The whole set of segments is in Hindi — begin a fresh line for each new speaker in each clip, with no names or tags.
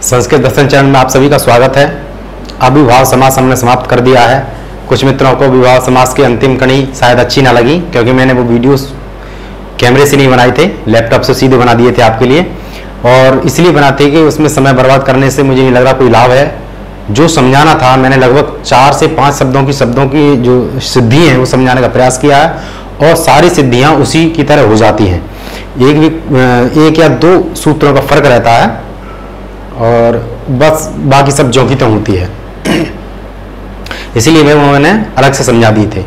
संस्कृत दर्शन चैनल में आप सभी का स्वागत है। अविभाव समास हमने समाप्त कर दिया है। कुछ मित्रों को विभाव समास की अंतिम कड़ी शायद अच्छी ना लगी, क्योंकि मैंने वो वीडियोस कैमरे से नहीं बनाए थे, लैपटॉप से सीधे बना दिए थे आपके लिए। और इसलिए बनाते कि उसमें समय बर्बाद करने से मुझे नहीं लग रहा कोई लाभ है। जो समझाना था मैंने लगभग 4 से 5 शब्दों की जो सिद्धि है वो समझाने का प्रयास किया है, और सारी सिद्धियाँ उसी की तरह हो जाती हैं। एक या 2 सूत्रों का फर्क रहता है, और बस बाकी सब जो की तो होती है। इसीलिए मैंने अलग से समझा दी थे।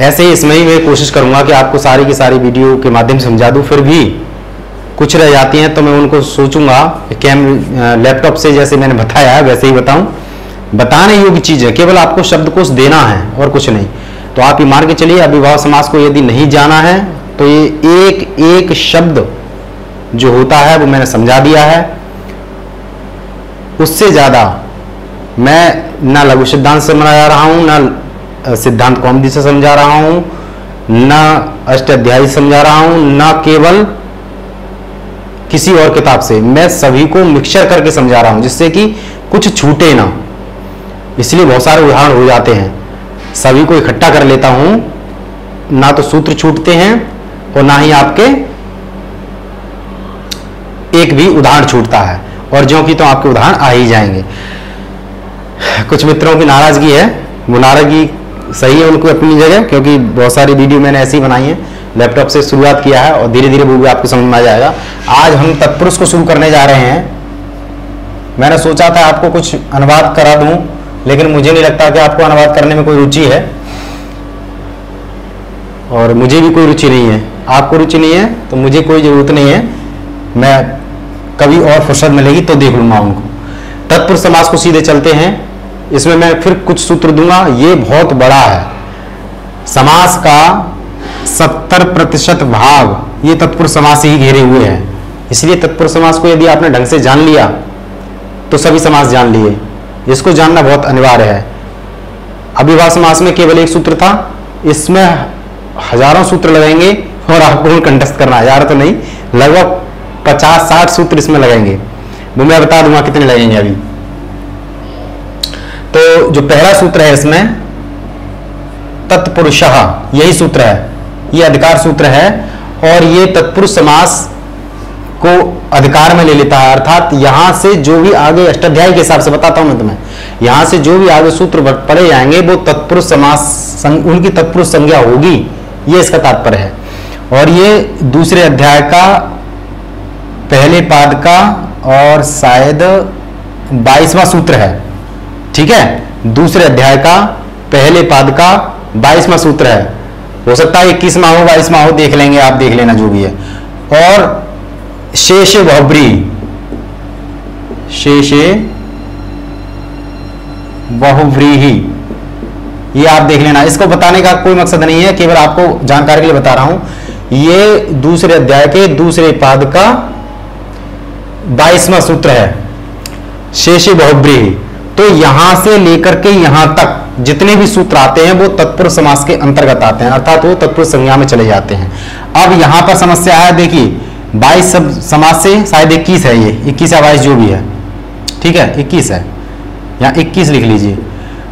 ऐसे ही इसमें ही मैं कोशिश करूंगा कि आपको सारी की सारी वीडियो के माध्यम से समझा दूं। फिर भी कुछ रह जाती हैं तो मैं उनको सोचूंगा लैपटॉप से जैसे मैंने बताया है वैसे ही बताऊं। बताने योग्य चीज है, केवल आपको शब्दकोश देना है और कुछ नहीं। तो आप ये मान के चलिए, अविभाव समास को यदि नहीं जाना है तो ये एक एक शब्द जो होता है वो मैंने समझा दिया है। उससे ज्यादा मैं ना लघु सिद्धांत से समझा रहा हूं, ना सिद्धांत कौमुदी से समझा रहा हूं, ना अष्टाध्यायी समझा रहा हूं, ना केवल किसी और किताब से। मैं सभी को मिक्सचर करके समझा रहा हूं जिससे कि कुछ छूटे ना। इसलिए बहुत सारे उदाहरण हो जाते हैं। सभी को इकट्ठा कर लेता हूं, ना तो सूत्र छूटते हैं और ना ही आपके एक भी उदाहरण छूटता है, और जो कि तो आपके उदाहरण आ ही जाएंगे। कुछ मित्रों की नाराजगी है, वो नाराजगी सही है उनको अपनी जगह, क्योंकि बहुत सारी वीडियो मैंने ऐसी बनाई है, लैपटॉप से शुरुआत किया है और धीरे धीरे वो भी आपको समझ में आ जाएगा। आज हम तत्पुरुष को शुरू करने जा रहे हैं। मैंने सोचा था आपको कुछ अनुवाद करा दूं, लेकिन मुझे नहीं लगता कि आपको अनुवाद करने में कोई रुचि है, और मुझे भी कोई रुचि नहीं है। आपको रुचि नहीं है तो मुझे कोई जरूरत नहीं है, मैं कभी और फुर्सत मिलेगी तो देख लूंगा उनको। तत्पुरुष समास को सीधे चलते हैं। इसमें मैं फिर कुछ सूत्र दूंगा, ये बहुत बड़ा है। समास का 70% भाग ये तत्पुरुष समास से ही घेरे हुए हैं। इसलिए तत्पुरुष समास को यदि आपने ढंग से जान लिया तो सभी समास जान लिए। इसको जानना बहुत अनिवार्य है। अविभाव समास में केवल एक सूत्र था, इसमें हजारों सूत्र लगेंगे और आपको कंठस्थ करना, हजार तो नहीं, लगभग 50-60 सूत्र इसमें लगेंगे। वो मैं बता दूंगा कितने लगेंगे अभी। तो जो पहला सूत्र है इसमें तत्पुरुषः, यही सूत्र है, ये अधिकार सूत्र है, और ये तत्पुरुष समास को अधिकार में ले लेता है। अर्थात यहां से जो भी आगे अष्टाध्यायी के हिसाब से बताता हूं मैं तुम्हें, यहां से जो भी आगे सूत्र पढ़े जाएंगे वो तत्पुरुष समास, उनकी तत्पुरुष संज्ञा होगी, ये इसका तात्पर्य है। और ये दूसरे अध्याय का पहले पाद का और शायद 22वां सूत्र है। ठीक है, दूसरे अध्याय का पहले पाद का 22वां सूत्र है। हो सकता है 21वां हो, 22वां हो, देख लेंगे, आप देख लेना जो भी है। और शेषे बहुव्रीहि, शेषे बहुव्रीहि, ये आप देख लेना। इसको बताने का कोई मकसद नहीं है, केवल आपको जानकारी के लिए बता रहा हूं। ये दूसरे अध्याय के दूसरे पाद का 22वां सूत्र है, शेषे बहुव्रीहि। तो यहां से लेकर के यहां तक जितने भी सूत्र आते हैं वो तत्पुरुष समास के अंतर्गत आते हैं, अर्थात वो तत्पुरुष संज्ञा में चले जाते हैं। अब यहां पर समस्या है, देखिए 22 समास से शायद 21 है, ये 21 या 22 जो भी है, ठीक है 21 है, यहाँ 21 लिख लीजिए।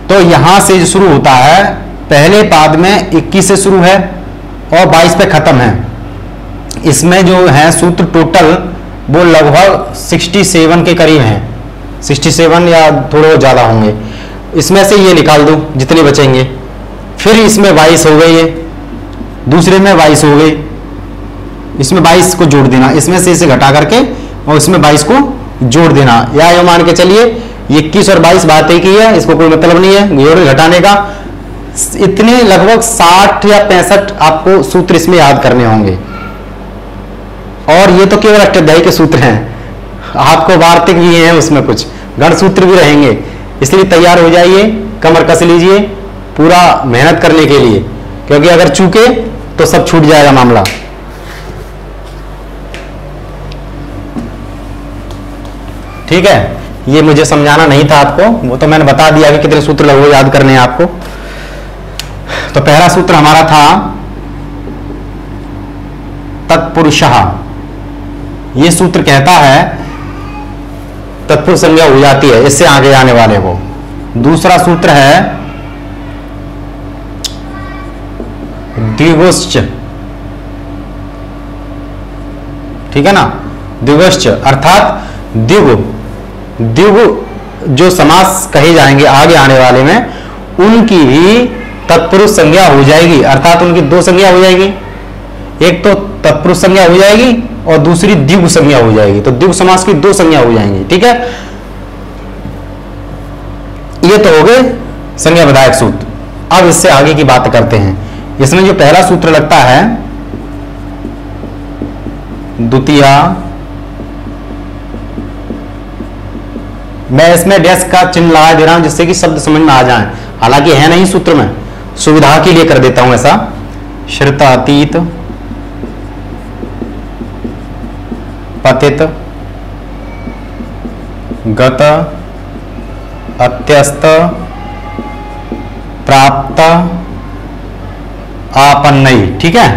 तो यहां से जो शुरू होता है पहले पाद में 21 से शुरू है और 22 पे खत्म है। इसमें जो है सूत्र टोटल वो लगभग 67 के करीब हैं, 67 या थोड़े ज्यादा होंगे। इसमें से ये निकाल दो जितने बचेंगे, फिर इसमें 22 हो गई है, दूसरे में 22 हो गई, इसमें 22 को जोड़ देना, इसमें से इसे घटा करके और इसमें 22 को जोड़ देना, या ये मान के चलिए 21 और 22 बात एक ही है, इसको कोई मतलब नहीं है जोड़ घटाने का। इतने लगभग 60 या 65 आपको सूत्र इसमें याद करने होंगे, और ये तो केवल अष्टाध्यायी के सूत्र हैं। आपको वार्तिक भी हैं, उसमें कुछ गण सूत्र भी रहेंगे। इसलिए तैयार हो जाइए, कमर कस लीजिए पूरा मेहनत करने के लिए, क्योंकि अगर चूके तो सब छूट जाएगा मामला। ठीक है, ये मुझे समझाना नहीं था आपको, वो तो मैंने बता दिया कि कितने सूत्र लगभग याद करने हैं आपको। तो पहला सूत्र हमारा था तत्पुरुषः। ये सूत्र कहता है तत्पुरुष संज्ञा हो जाती है, इससे आगे आने वाले वो। दूसरा सूत्र है द्विगुश्च, ठीक है ना, द्विगुश्च अर्थात द्विगु जो समास कहे जाएंगे आगे आने वाले में, उनकी भी तत्पुरुष संज्ञा हो जाएगी, अर्थात उनकी दो संज्ञा हो जाएगी, एक तो तत्पुरुष संज्ञा हो जाएगी और दूसरी द्विगु संज्ञा हो जाएगी। तो द्विगु समास की दो संज्ञा हो जाएंगी, ठीक है। ये तो हो गए संज्ञा विधायक सूत्र। अब इससे आगे की बात करते हैं। इसमें जो पहला सूत्र लगता है द्वितीया, मैं इसमें डैश का चिन्ह लगा दे रहा हूं जिससे कि शब्द समझ में आ जाए, हालांकि है नहीं सूत्र में, सुविधा के लिए कर देता हूं ऐसा। श्रितातीत, पतित, गत, अत्यस्त, प्राप्त, आपन्नयी, ठीक है,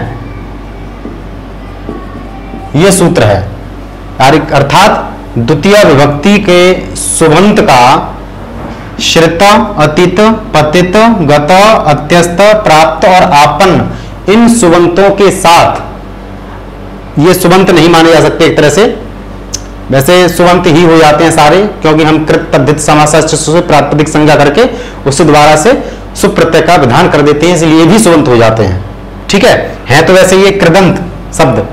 यह सूत्र है। अर्थात द्वितीय विभक्ति के सुबंत का श्रित, अतीत, पतित, गत, अत्यस्त, प्राप्त और आपन्न, इन सुबंतों के साथ, ये सुबंत नहीं माने जा सकते एक तरह से, वैसे सुबंत ही हो जाते हैं सारे, क्योंकि हम कृत तद्धित समास से प्रातिपदिक संज्ञा करके उससे दोबारा से सुप्रत्यय का विधान कर देते हैं, इसलिए भी सुबंत हो जाते हैं, ठीक है तो वैसे ये कृदंत शब्द,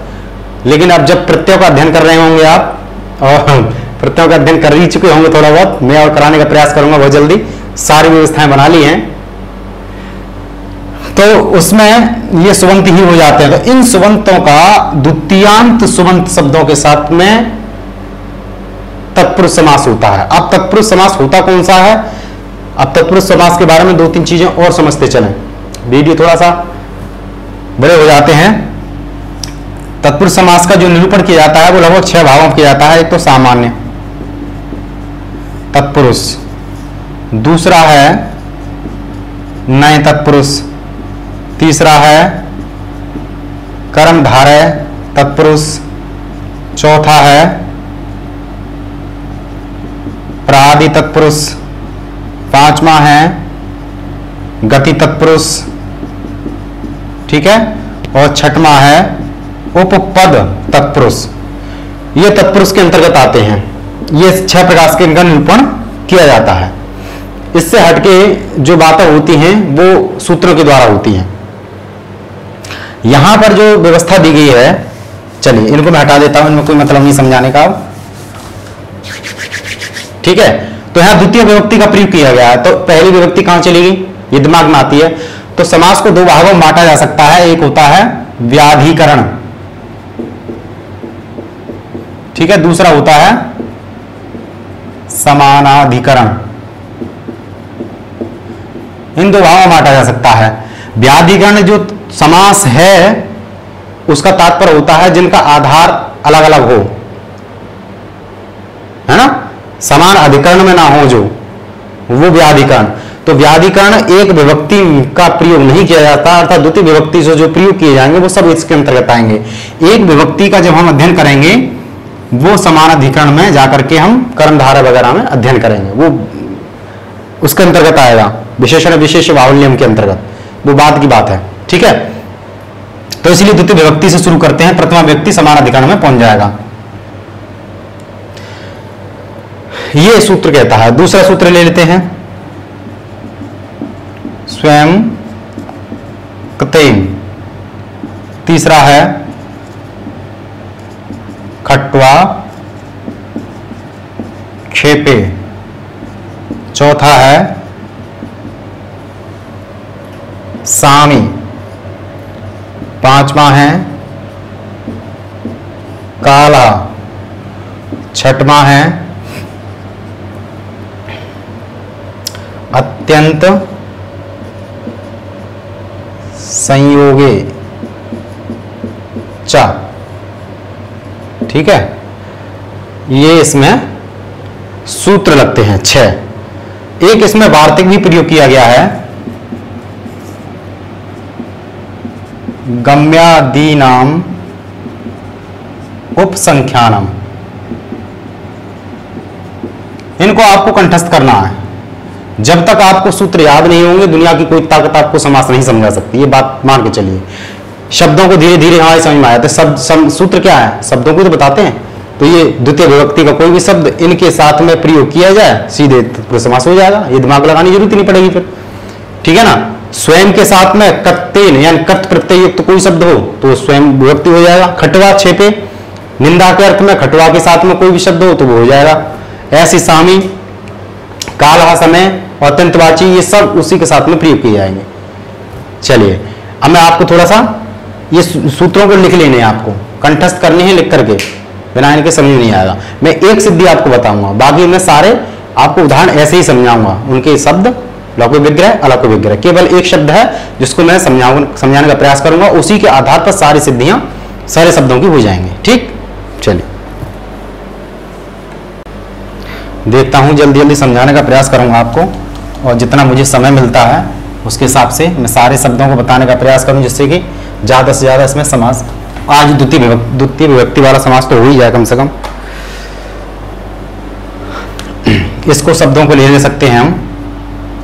लेकिन अब जब प्रत्ययों का अध्ययन कर रहे होंगे आप, और प्रत्ययों का अध्ययन कर ही चुके होंगे थोड़ा बहुत, मैं और कराने का प्रयास करूंगा बहुत जल्दी, सारी व्यवस्थाएं बना ली हैं, तो उसमें ये सुबंत ही हो जाते हैं। तो इन सुबंतों का द्वितीयांत सुबंत शब्दों के साथ में तत्पुरुष समास होता है। अब तत्पुरुष समास होता कौन सा है, अब तत्पुरुष समास के बारे में दो तीन चीजें और समझते चलें, वीडियो थोड़ा सा बड़े हो जाते हैं। तत्पुरुष समास का जो निरूपण किया जाता है वो लगभग 6 भागों में किया जाता है। एक तो सामान्य तत्पुरुष, दूसरा है नए तत्पुरुष, तीसरा है कर्मधारय तत्पुरुष, चौथा है प्रादि तत्पुरुष, पांचवा है गति तत्पुरुष, ठीक है, और छठवां है उपपद तत्पुरुष। ये तत्पुरुष के अंतर्गत आते हैं। ये 6 प्रकार के इनका निरूपण किया जाता है। इससे हटके जो बातें होती हैं वो सूत्रों के द्वारा होती हैं। यहां पर जो व्यवस्था दी गई है, चलिए इनको मैं हटा देता हूं, इनमें कोई मतलब नहीं समझाने का, ठीक है। तो यहां द्वितीय विभक्ति का प्रयोग किया गया है, तो पहली विभक्ति कहां चलेगी, ये दिमाग में आती है। तो समास को 2 भागों में बांटा जा सकता है। एक होता है व्याधिकरण, ठीक है, दूसरा होता है समानाधिकरण। इन 2 भागों में बांटा जा सकता है। व्याधिकरण जो समास है उसका तात्पर्य होता है जिनका आधार अलग अलग हो, है ना, समान अधिकरण में ना हो जो, वो व्याधिकरण। तो व्याधिकरण एक विभक्ति का प्रयोग नहीं किया जाता, अर्थात द्वितीय विभक्ति से जो प्रयोग किए जाएंगे वो सब इसके अंतर्गत आएंगे। एक विभक्ति का जब हम अध्ययन करेंगे वो समान अधिकरण में जाकर के हम कर्मधारय वगैरह में अध्ययन करेंगे, वो उसके अंतर्गत आएगा, विशेषण विशेष बाहुल्यम के अंतर्गत, वो बात की बात है, ठीक है। तो इसलिए द्वितीय विभक्ति से शुरू करते हैं, प्रथमा व्यक्ति समान अधिकरण में पहुंच जाएगा, ये सूत्र कहता है। दूसरा सूत्र ले लेते हैं, स्वयं कृतेन, तीसरा है खट्वा क्षेपे, चौथा है सामी, पांचवा है काला, छठवां है अत्यंत संयोगे चा, ठीक है। ये इसमें सूत्र लगते हैं 6। एक इसमें वार्तिक भी प्रयोग किया गया है, गम्यादीनाम उपसंख्यानम, इनको आपको कंठस्थ करना है। जब तक आपको सूत्र याद नहीं होंगे दुनिया की कोई ताकत आपको समास नहीं समझा सकती, ये बात मान के चलिए। शब्दों को धीरे धीरे हमारे समझ में आया तो सूत्र क्या है, शब्दों को तो बताते हैं। तो ये द्वितीय विभक्ति का कोई भी शब्द इनके साथ में प्रयोग किया जाए सीधे तत्पुरुष समास हो जाएगा, ये दिमाग लगाने की जरूरत नहीं पड़ेगी फिर, ठीक है ना। स्वयं के साथ में कत्तेन यानी कत प्रत्यय युक्त कोई शब्द हो तो स्वयं विभक्ति हो जाएगा। खटवा छेपे, निंदा के अर्थ में खटवा के साथ में कोई भी शब्द हो तो वो हो जाएगा। ऐसी सामी, काल समय और अत्यंतवाची, ये सब उसी के साथ में प्रयोग किए जाएंगे। चलिए अब मैं आपको थोड़ा सा ये सूत्रों को लिख लेने हैं, आपको कंठस्थ करने हैं लिख करके, बिना इनके समझ नहीं आएगा। मैं एक सिद्धि आपको बताऊंगा, बाकी मैं सारे आपको उदाहरण ऐसे ही समझाऊंगा, उनके शब्द लौकिक विग्रह अलौकिक विग्रह, केवल एक शब्द है जिसको मैं समझाने का प्रयास करूंगा, उसी के आधार पर सारी सिद्धियां सारे शब्दों की हो जाएंगे। ठीक, चलिए देखता हूं, जल्दी जल्दी समझाने का प्रयास करूंगा आपको, और जितना मुझे समय मिलता है उसके हिसाब से मैं सारे शब्दों को बताने का प्रयास करूं, जिससे कि ज्यादा से ज्यादा इसमें समास, आज द्वितीय विभक्ति वाला समास तो हो ही जाए कम से कम। इसको शब्दों को ले सकते हैं हम,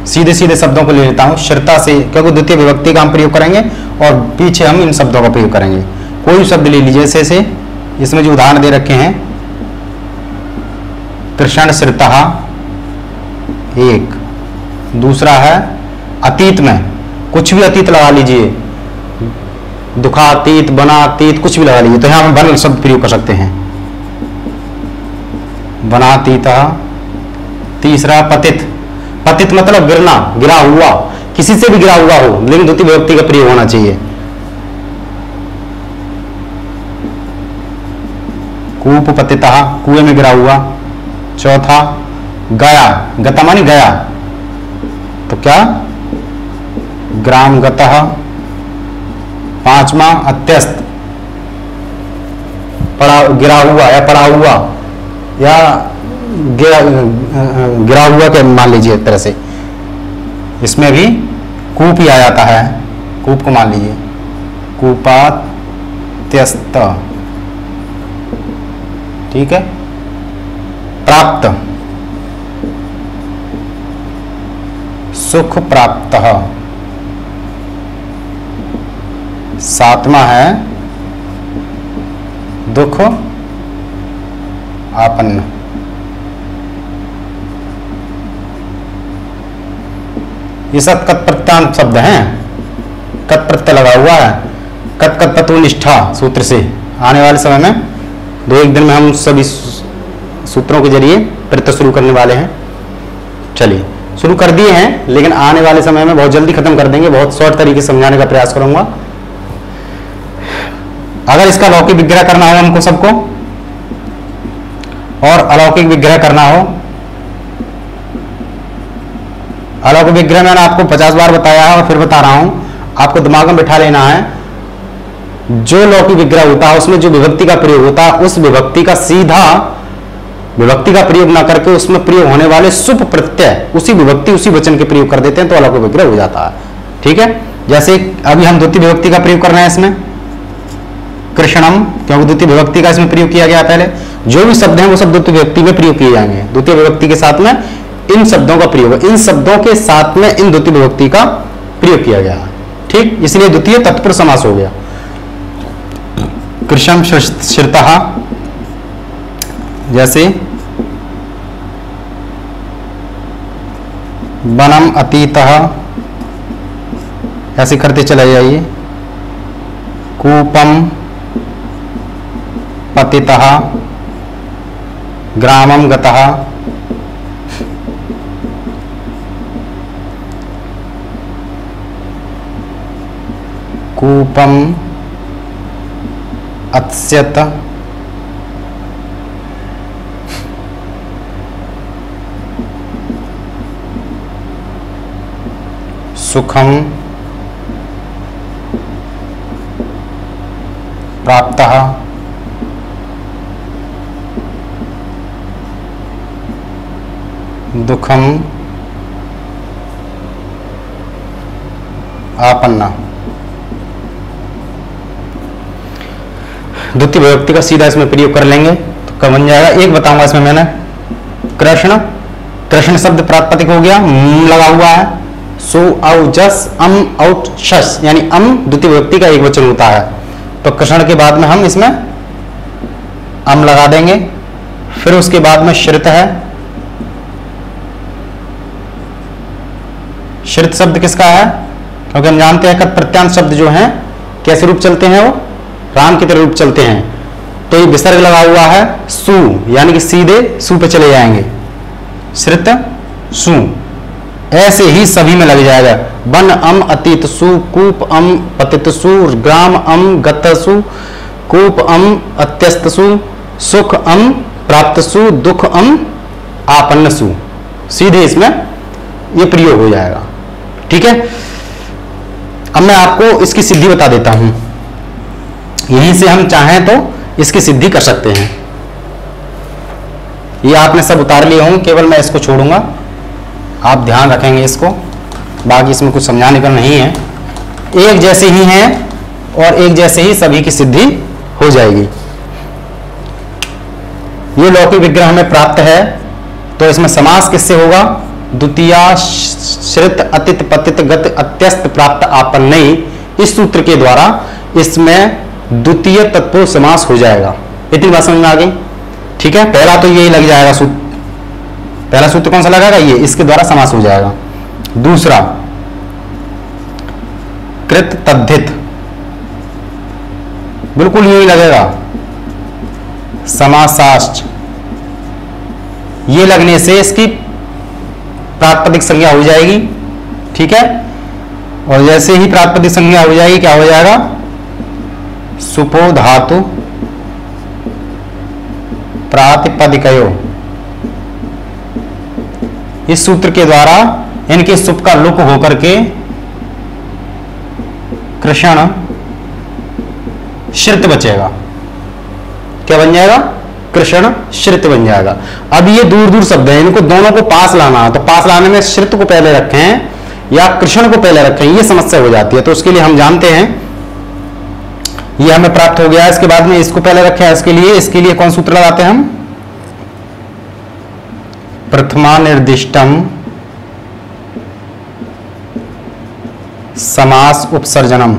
सीधे सीधे शब्दों को ले लेता हूं श्रता से, क्योंकि द्वितीय विभक्ति का हम प्रयोग करेंगे और पीछे हम इन शब्दों का प्रयोग करेंगे। कोई शब्द ले लीजिए, जैसे इसमें जो उदाहरण दे रखे हैं, कृष्ण श्रितः एक, दूसरा है अतीत में कुछ भी अतीत लगा लीजिए, दुखातीत, बनातीत, कुछ भी लगा लीजिए, तो यहां हम बन शब्द प्रयोग कर सकते हैं, बनातीतः। तीसरा पतित, पतित मतलब गिरना, गिरा हुआ, किसी से भी गिरा हुआ हो, लेकिन द्वितीय विभक्ति का प्रयोग होना चाहिए। कूप पतितः, कुएं में गिरा हुआ। चौथा गया, गता मानी गया, तो क्या ग्राम गतः। पांचवा अत्यस्त, पड़ा गिरा हुआ या पड़ा हुआ या गिरा हुआ के मान लीजिए एक तरह से, इसमें भी कूप ही आ जाता है, कूप को मान लीजिए, कूपात्यस्त, ठीक है। प्राप्त, सुख प्राप्त। सातवां है दुख आपन्न। ये सब कत प्रत्यांत शब्द हैं, कत प्रत्यय लगा हुआ है, कत कत तत्व निष्ठा सूत्र से। आने वाले समय में 2-1 दिन में हम सभी सूत्रों के जरिए प्रत्यय शुरू करने वाले हैं। चलिए शुरू कर दिए हैं, लेकिन आने वाले समय में बहुत जल्दी खत्म कर देंगे, बहुत शॉर्ट तरीके से समझाने का प्रयास करूंगा। अगर इसका लौकिक विग्रह करना हो हमको सबको, और अलौकिक विग्रह करना हो, अलौकिक विग्रह मैंने आपको 50 बार बताया है और फिर बता रहा हूं, आपको दिमाग में बिठा लेना है। जो लौकिक विग्रह होता है उसमें जो विभक्ति का प्रयोग होता है, उस विभक्ति का सीधा विभक्ति का प्रयोग ना करके उसमें प्रयोग होने वाले सुप प्रत्यय उसी विभक्ति उसी वचन के प्रयोग कर देते हैं, तो अलौकिक विग्रह हो जाता है। ठीक है, जैसे अभी हम द्वितीय विभक्ति का प्रयोग कर रहे हैं इसमें, कृष्णम, क्योंकि द्वितीय विभक्ति का इसमें प्रयोग किया गया। पहले जो भी शब्द हैं वो सब द्वितीय विभक्ति में प्रयोग किए जाएंगे, द्वितीय विभक्ति के साथ में इन शब्दों का प्रयोग, इन शब्दों के साथ में इन द्वितीय विभक्ति का प्रयोग किया गया। ठीक, इसलिए द्वितीय तत्पुरुष समास हो गया। कृष्णम श्रितः, जैसे वनम अतीतः, ऐसे करते चले जाइए। कूपम पतितः, ग्रामम गतः, कूपम अत्स्यत, सुखम प्राप्तः, दुखम आपन्ना। द्वितीय विभक्ति का सीधा इसमें प्रयोग कर लेंगे तो कब बन जाएगा। एक बताऊंगा इसमें मैंने, कृष्ण कृष्ण शब्द प्रातिपदिक हो गया, लगा हुआ है, सु औ जस अम औट शस, यानी अम द्वितीय विभक्ति का एक वचन होता है, तो कृष्ण के बाद में हम इसमें अम लगा देंगे। फिर उसके बाद में श्रित है, श्रित शब्द किसका है, क्योंकि हम जानते हैं कि प्रत्यांत शब्द जो हैं कैसे रूप चलते हैं, वो राम की तरह रूप चलते हैं, तो ये विसर्ग लगा हुआ है सु, यानी कि सीधे सु पे चले जाएंगे, श्रित सु। ऐसे ही सभी में लग जाएगा, वन अम अतीत सु, कूप अम पतित सु, ग्राम अम गत सु, कूप अम अत्यस्त सु, सुख अम प्राप्त सु, दुख अम आपन्न सु, सीधे इसमें ये प्रयोग हो जाएगा। ठीक है, अब मैं आपको इसकी सिद्धि बता देता हूं, यहीं से हम चाहें तो इसकी सिद्धि कर सकते हैं। ये आपने सब उतार लिए होंगे, केवल मैं इसको छोड़ूंगा, आप ध्यान रखेंगे इसको, बाकी इसमें कुछ समझाने का नहीं है, एक जैसे ही हैं और एक जैसे ही सभी की सिद्धि हो जाएगी। ये लौकिक विग्रह हमें प्राप्त है, तो इसमें समास किससे होगा, द्वितीया श्रित अतित पतित गत अत्यस्त प्राप्त आपन्न, इस सूत्र के द्वारा इसमें द्वितीय तत्पुरुष समास हो जाएगा। इतनी बात समझ में आ गई। ठीक है, पहला तो यही लग जाएगा सूत्र, पहला सूत्र कौन सा लगेगा, ये, इसके द्वारा समास हो जाएगा। दूसरा कृत तद्धित, बिल्कुल यही लगेगा, समासाश्च, ये लगने से इसकी प्रातिपदिक संज्ञा हो जाएगी। ठीक है, और जैसे ही प्रातिपदिक संज्ञा हो जाएगी क्या हो जाएगा, सुपो धातु प्रातिपदिकयो, इस सूत्र के द्वारा इनके सुप का लुक होकर के कृष्ण श्रित बचेगा। क्या बन जाएगा, कृष्ण श्रित बन जाएगा। अब ये दूर दूर शब्द है, इनको दोनों को पास लाना है, तो पास लाने में श्रित को पहले रखें या कृष्ण को पहले रखें, ये समस्या हो जाती है। तो उसके लिए हम जानते हैं, ये हमें प्राप्त हो गया, इसके बाद में इसको पहले रखें, इसके लिए कौन सूत्र लगाते हैं हम, प्रथमा निर्दिष्टम समास उपसर्जनम।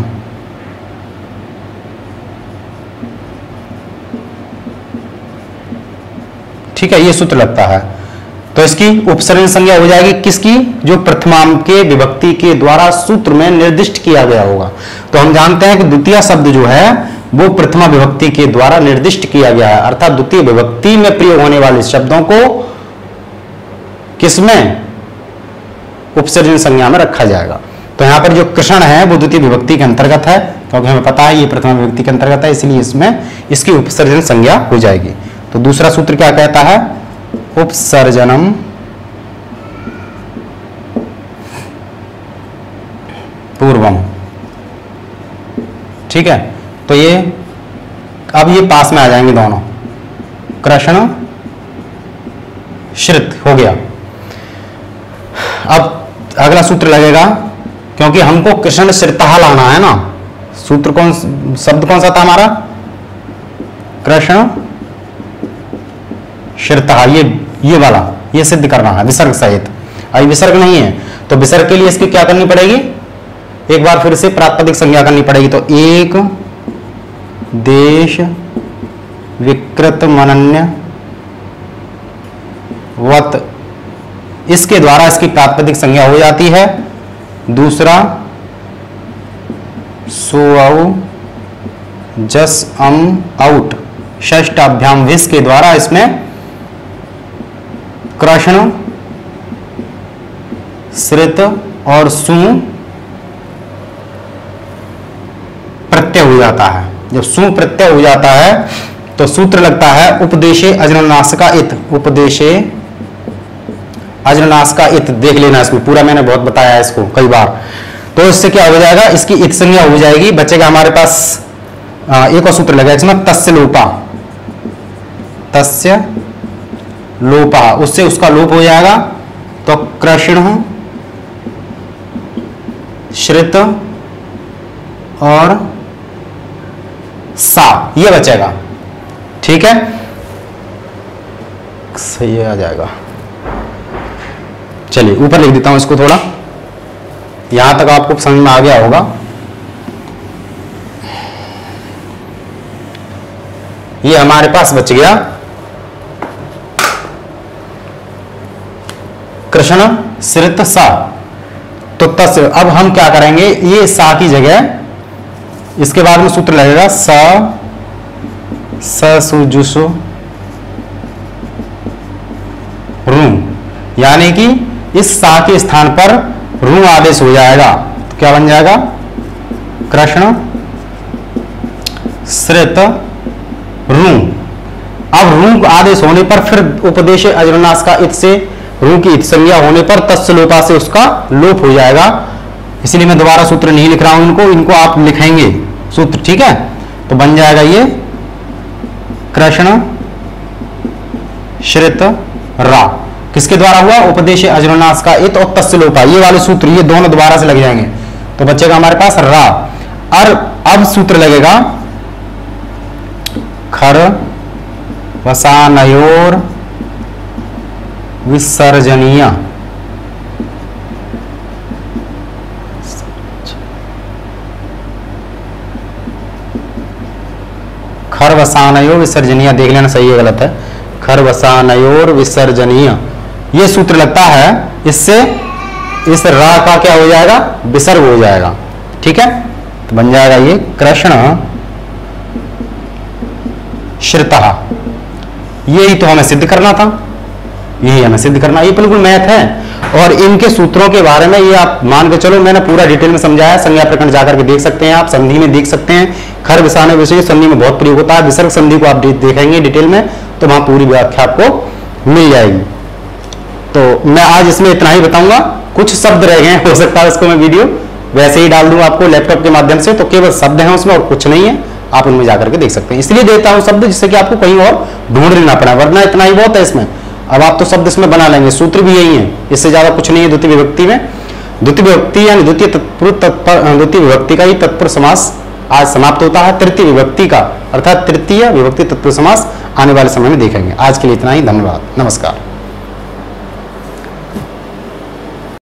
ठीक है, ये सूत्र लगता है, तो इसकी उपसर्जन संज्ञा हो जाएगी किसकी, जो प्रथमांत के विभक्ति के द्वारा सूत्र में निर्दिष्ट किया गया होगा। तो हम जानते हैं कि द्वितीय शब्द जो है वो प्रथमा विभक्ति के द्वारा निर्दिष्ट किया गया है, अर्थात द्वितीय विभक्ति में प्रयोग होने वाले शब्दों को किसमें, उपसर्जन संज्ञा में रखा जाएगा। तो यहां पर जो कृष्ण है वो द्वितीय विभक्ति के अंतर्गत है, क्योंकि हमें पता है ये प्रथमा विभक्ति के अंतर्गत है, इसलिए इसमें इसकी उपसर्जन संज्ञा हो जाएगी। तो दूसरा सूत्र क्या कहता है, उपसर्जनम पूर्वम। ठीक है, तो ये अब ये पास में आ जाएंगे दोनों, कृष्ण श्रित हो गया। अब अगला सूत्र लगेगा, क्योंकि हमको कृष्ण श्रितः लाना है ना, सूत्र कौन, शब्द कौन सा था हमारा, कृष्ण श्रितः, ये वाला, ये सिद्ध करना है विसर्ग सहित। अभी विसर्ग नहीं है, तो विसर्ग के लिए इसकी क्या करनी पड़ेगी, एक बार फिर से प्रातिपदिक संज्ञा करनी पड़ेगी। तो एक देश विकृत मनन्य वत, इसके द्वारा इसकी प्रातिपदिक संज्ञा हो जाती है। दूसरा सुअ जस अम आउट, षष्ठाभ्याम विस के द्वारा इसमें कृष्ण श्रित और सु प्रत्यय हो जाता है। जब सु प्रत्यय हो जाता है तो सूत्र लगता है उपदेशे अजननाश का इत, उपदेशे अजननाश का इत, देख लेना इसमें पूरा, मैंने बहुत बताया है इसको कई बार। तो इससे क्या हो जाएगा, इसकी इत संज्ञा हो जाएगी, बचेगा हमारे पास एक और सूत्र लगा इसमें, तस्य लोपा, तस्य लोपा, उससे उसका लोप हो जाएगा। तो कृष्ण श्रित और सा, ये बचेगा। ठीक है, सही आ जाएगा। चलिए ऊपर लिख देता हूं इसको थोड़ा, यहां तक आपको समझ में आ गया होगा। ये हमारे पास बच गया कृष्ण श्रित सा, तो तस्य। अब हम क्या करेंगे, ये सा की जगह इसके बाद में सूत्र लगेगा स सुजुसु रू, यानी कि इस सा के स्थान पर रू आदेश हो जाएगा, तो क्या बन जाएगा कृष्ण श्रित रू। अब रू आदेश होने पर फिर उपदेश अजरनाश का इत से रू की इत संज्ञा होने पर तस्य लोपा से उसका लोप हो जाएगा, इसलिए मैं दोबारा सूत्र नहीं लिख रहा हूं, इनको आप लिखेंगे सूत्र, ठीक है। तो बन जाएगा ये कृष्ण श्रित रा, किसके द्वारा हुआ, उपदेश अजरनाश का इत और तस्य लोपा, ये वाले सूत्र ये दोनों दोबारा से लग जाएंगे, तो बचेगा हमारे पास रा। और अब सूत्र लगेगा खर वसानयोर विसर्जनीय, खर वसानयोर विसर्जनीय, देख लेना सही है गलत है, खर वसानयोर विसर्जनीय, ये सूत्र लगता है, इससे इस रा का क्या हो जाएगा, विसर्ग हो जाएगा, ठीक है। तो बन जाएगा ये कृष्ण श्रितः, यही तो हमें सिद्ध करना था, यही हमें सिद्ध करना, ये बिल्कुल मैथ है। और इनके सूत्रों के बारे में ये आप मान के चलो, मैंने पूरा डिटेल में समझाया, संज्ञा प्रकरण जाकर के देख सकते हैं आप, संधि में देख सकते हैं, खर विसाने विषय संधि में बहुत प्रयोग होता है, विसर्ग संधि को आप देखेंगे डिटेल में तो वहां पूरी व्याख्या आपको मिल जाएगी। तो मैं आज इसमें इतना ही बताऊंगा, कुछ शब्द रह गए, हो सकता है उसको मैं वीडियो वैसे ही डाल दूं आपको लैपटॉप के माध्यम से, तो केवल शब्द हैं उसमें और कुछ नहीं है, आप उनमें जाकर के देख सकते हैं, इसलिए देता हूं शब्द जिससे कि आपको कहीं और ढूंढ लेना पड़ा, वरना इतना ही बहुत है इसमें। अब आप तो शब्द इसमें बना लेंगे, सूत्र भी यही है, इससे ज्यादा कुछ नहीं है द्वितीय विभक्ति में। द्वितीय विभक्ति यानी द्वितीय विभक्ति का ही तत्पुरुष समास आज समाप्त होता है, तृतीय विभक्ति का अर्थात तृतीय विभक्ति तत्पुरुष समास आने वाले समय में देखेंगे। आज के लिए इतना ही, धन्यवाद, नमस्कार।